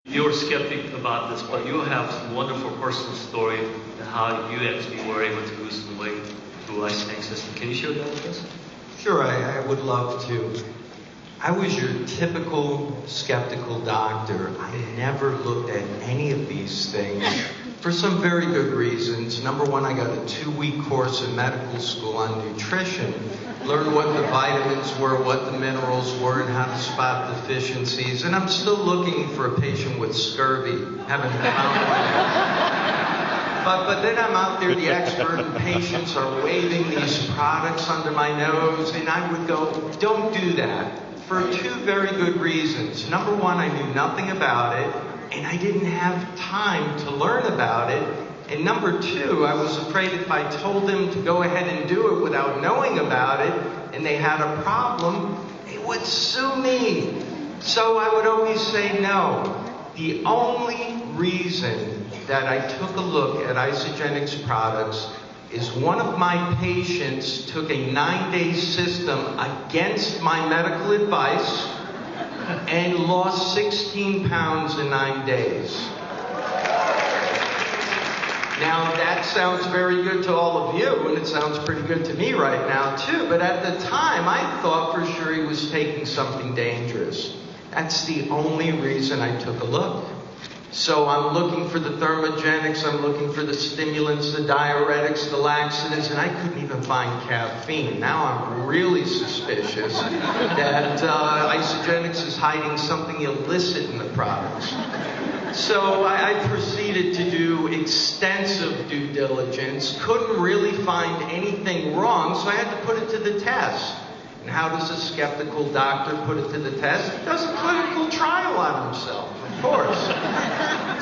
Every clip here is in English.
You're skeptic about this, but you have some wonderful personal story and how you actually were able to lose some weight through Isagenix system. Can you share that with us? Sure, I would love to. I was your typical skeptical doctor. I never looked at any of these things for some very good reasons. Number one, I got a 2-week course in medical school on nutrition. Learned what the vitamins were, what the minerals were, and how to spot deficiencies. And I'm still looking for a patient with scurvy. Haven't found one. But then I'm out there, the expert, and patients are waving these products under my nose, and I would go, don't do that. For 2 very good reasons. Number one, I knew nothing about it, and I didn't have time to learn about it. And number 2, I was afraid if I told them to go ahead and do it without knowing about it, and they had a problem, they would sue me. So I would always say no. The only reason that I took a look at Isagenix products is one of my patients took a 9-day system against my medical advice and lost 16 pounds in 9 days. Now, that sounds very good to all of you, and it sounds pretty good to me right now, too. But at the time, I thought for sure he was taking something dangerous. That's the only reason I took a look. So I'm looking for the thermogenics, I'm looking for the stimulants, the diuretics, the laxatives, and I couldn't even find caffeine. Now I'm really suspicious that Isagenix is hiding something illicit in the products. So I proceeded to do extensive due diligence, couldn't really find anything wrong, so I had to put it to the test. And how does a skeptical doctor put it to the test? He does a clinical trial on himself, of course.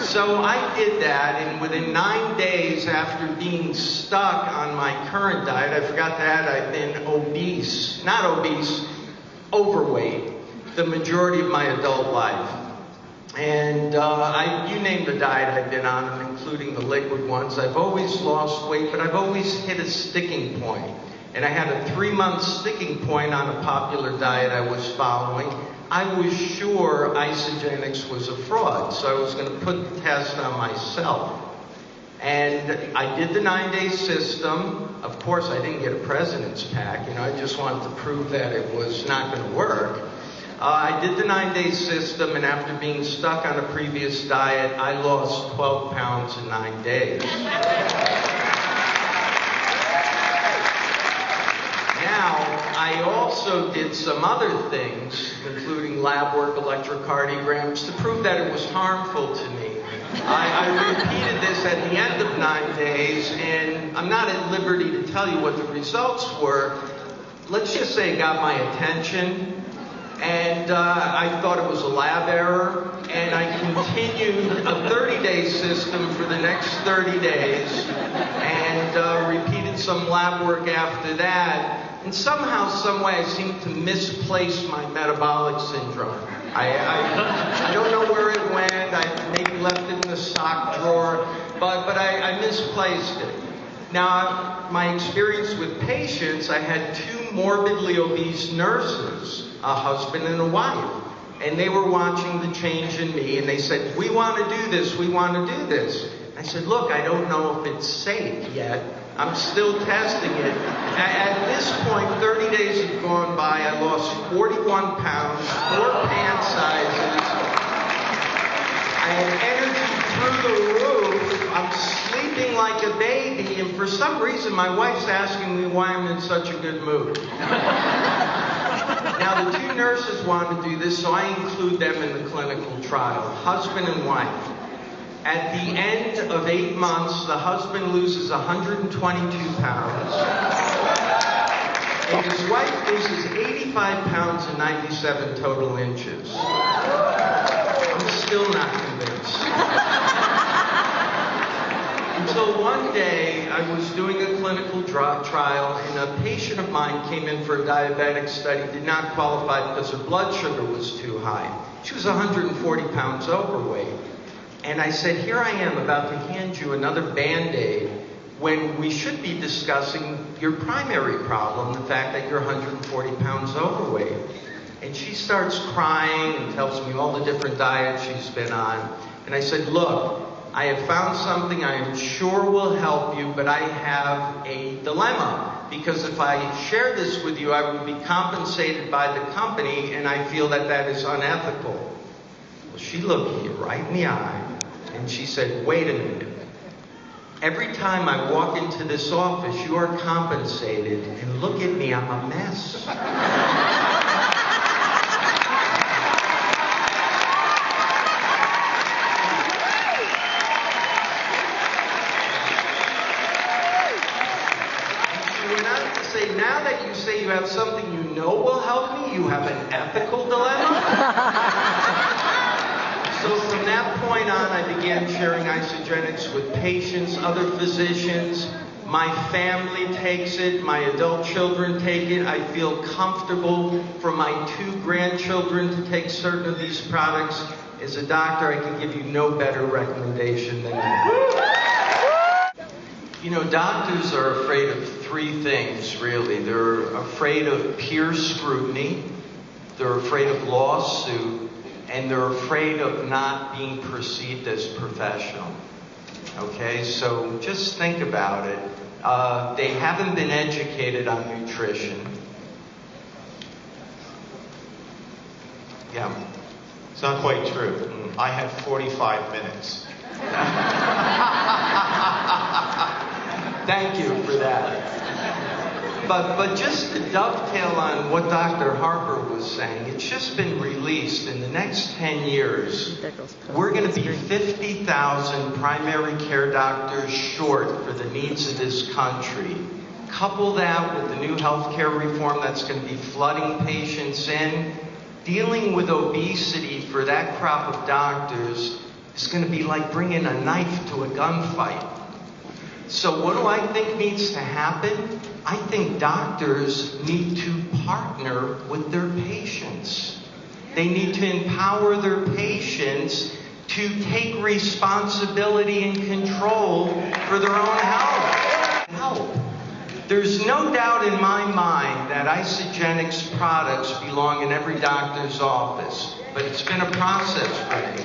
So I did that, and within 9 days after being stuck on my current diet, I forgot to add I've been obese, not obese, overweight, the majority of my adult life. And you name the diet I've been on, including the liquid ones. I've always lost weight, but I've always hit a sticking point. And I had a 3-month sticking point on a popular diet I was following. I was sure Isagenix was a fraud, so I was going to put the test on myself. And I did the 9-day system. Of course, I didn't get a president's pack. I just wanted to prove that it was not going to work. I did the 9-day system, and after being stuck on a previous diet, I lost 12 pounds in 9 days. Now, I also did some other things, including lab work, electrocardiograms, to prove that it was harmful to me. I repeated this at the end of 9 days, and I'm not at liberty to tell you what the results were. Let's just say it got my attention. And I thought it was a lab error, and I continued a 30-day system for the next 30 days, and repeated some lab work after that. And somehow, some way, I seemed to misplace my metabolic syndrome. I don't know where it went. I maybe left it in the sock drawer, but I misplaced it. Now, my experience with patients, I had 2 morbidly obese nurses, a husband and a wife. And they were watching the change in me, and they said, we want to do this, we want to do this. I said, look, I don't know if it's safe yet. I'm still testing it. At this point, 30 days have gone by. I lost 41 pounds, 4 pant sizes. I had energy through the roof. I'm sleeping like a baby, and for some reason, my wife's asking me why I'm in such a good mood. Now, the 2 nurses wanted to do this, so I include them in the clinical trial, husband and wife. At the end of 8 months, the husband loses 122 pounds, and his wife loses 85 pounds and 97 total inches. I'm still not convinced. Until one day, I was doing a clinical trial, and a patient of mine came in for a diabetic study, did not qualify because her blood sugar was too high. She was 140 pounds overweight. And I said, here I am about to hand you another Band-Aid when we should be discussing your primary problem, the fact that you're 140 pounds overweight. And she starts crying and tells me all the different diets she's been on. And I said, look, I have found something I am sure will help you, but I have a dilemma. Because if I share this with you, I would be compensated by the company, and I feel that that is unethical. Well, she looked me right in the eye, and she said, wait a minute. Every time I walk into this office, you are compensated, and look at me, I'm a mess. Now that you say you have something you know will help me, you have an ethical dilemma? So from that point on, I began sharing Isagenix with patients, other physicians. My family takes it. My adult children take it. I feel comfortable for my 2 grandchildren to take certain of these products. As a doctor, I can give you no better recommendation than that. You know, doctors are afraid of 3 things, really. They're afraid of peer scrutiny, they're afraid of lawsuit, and they're afraid of not being perceived as professional. Okay, so just think about it. They haven't been educated on nutrition. Yeah. It's not quite true. I had 45 minutes. Thank you for that. But just to dovetail on what Dr. Harper was saying, it's just been released in the next 10 years. We're going to be 50,000 primary care doctors short for the needs of this country. Couple that with the new healthcare reform that's going to be flooding patients in. Dealing with obesity for that crop of doctors is going to be like bringing a knife to a gunfight. So what do I think needs to happen? I think doctors need to partner with their patients. They need to empower their patients to take responsibility and control for their own health. There's no doubt in my mind that Isagenix products belong in every doctor's office, but it's been a process for me.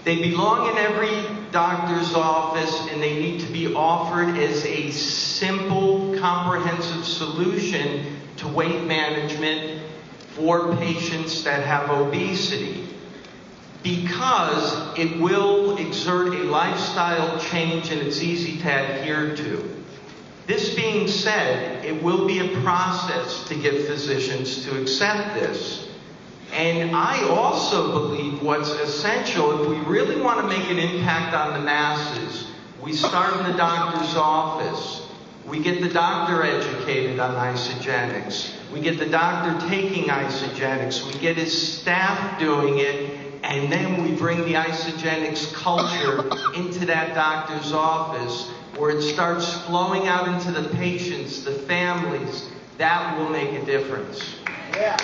They belong in every doctor's office, and they need to be offered as a simple, comprehensive solution to weight management for patients that have obesity, because it will exert a lifestyle change and it's easy to adhere to. This being said, it will be a process to get physicians to accept this. And I also believe what's essential, if we really want to make an impact on the masses, we start in the doctor's office. We get the doctor educated on Isagenix. We get the doctor taking Isagenix. We get his staff doing it. And then we bring the Isagenix culture into that doctor's office, where it starts flowing out into the patients, the families. That will make a difference. Yeah.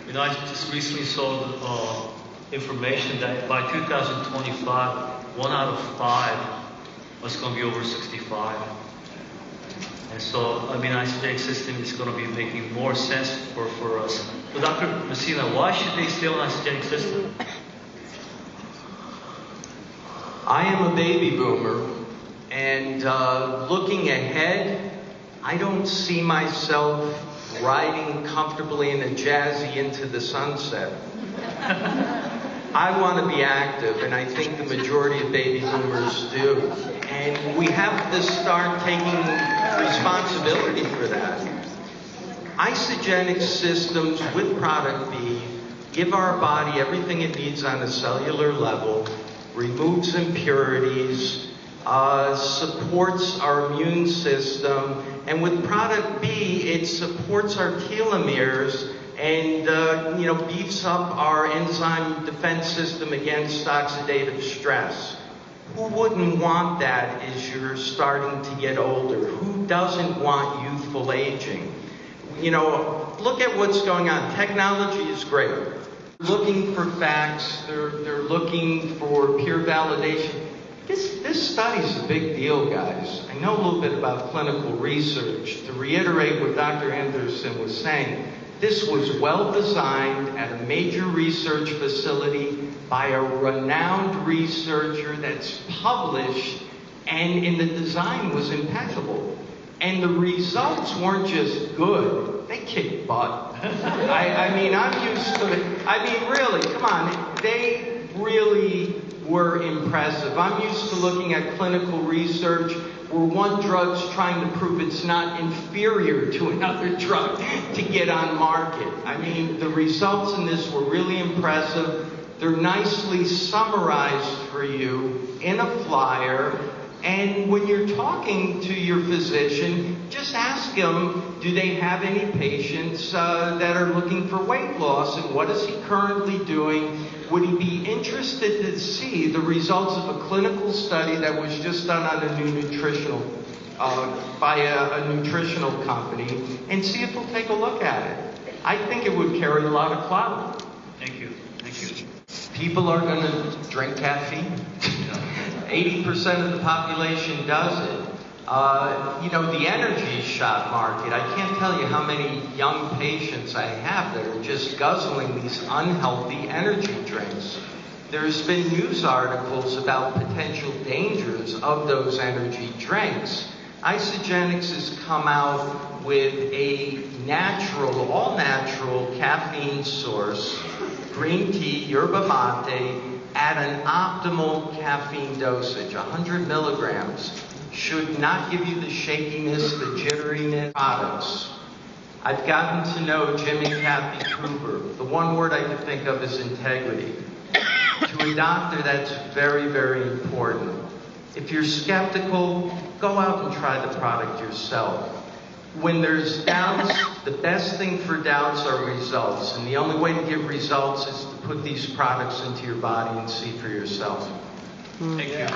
You know, I just recently saw information that by 2025, 1 out of 5 was going to be over 65. And so, I mean, Isagenix system is going to be making more sense for us. But Dr. Messina, why should they stay on Isagenix system? I am a baby boomer, and looking ahead, I don't see myself riding comfortably in a jazzy into the sunset. I want to be active, and I think the majority of baby boomers do. And we have to start taking responsibility for that. Isagenix systems with Product B give our body everything it needs on a cellular level, removes impurities, supports our immune system, and with Product B, it supports our telomeres and beefs up our enzyme defense system against oxidative stress. Who wouldn't want that as you're starting to get older? Who doesn't want youthful aging? You know, look at what's going on. Technology is great. They're looking for facts. They're looking for peer validation. This study's a big deal, guys. I know a little bit about clinical research. To reiterate what Dr. Anderson was saying, this was well designed at a major research facility by a renowned researcher that's published, and the design was impeccable. And the results weren't just good, they kicked butt. I mean, I'm used to it. I mean, really, come on, they really were impressive. I'm used to looking at clinical research where one drug's trying to prove it's not inferior to another drug to get on market. I mean, the results in this were really impressive. They're nicely summarized for you in a flyer. And when you're talking to your physician, just ask him, do they have any patients that are looking for weight loss, and what is he currently doing? Would he be interested to see the results of a clinical study that was just done on a new nutritional, by a nutritional company, and see if he'll take a look at it? I think it would carry a lot of clout. Thank you. Thank you. People are going to drink caffeine. 80% of the population does it. The energy shot market, I can't tell you how many young patients I have that are just guzzling these unhealthy energy drinks. There's been news articles about potential dangers of those energy drinks. Isagenix has come out with a natural, all-natural caffeine source, green tea, yerba mate, at an optimal caffeine dosage. 100 milligrams should not give you the shakiness, the jitteriness. Products. I've gotten to know Jim and Kathy Kruber. The one word I can think of is integrity. To a doctor, that's very, very important. If you're skeptical, go out and try the product yourself. When there's doubts, the best thing for doubts are results. And the only way to get results is to put these products into your body and see for yourself. Thank you.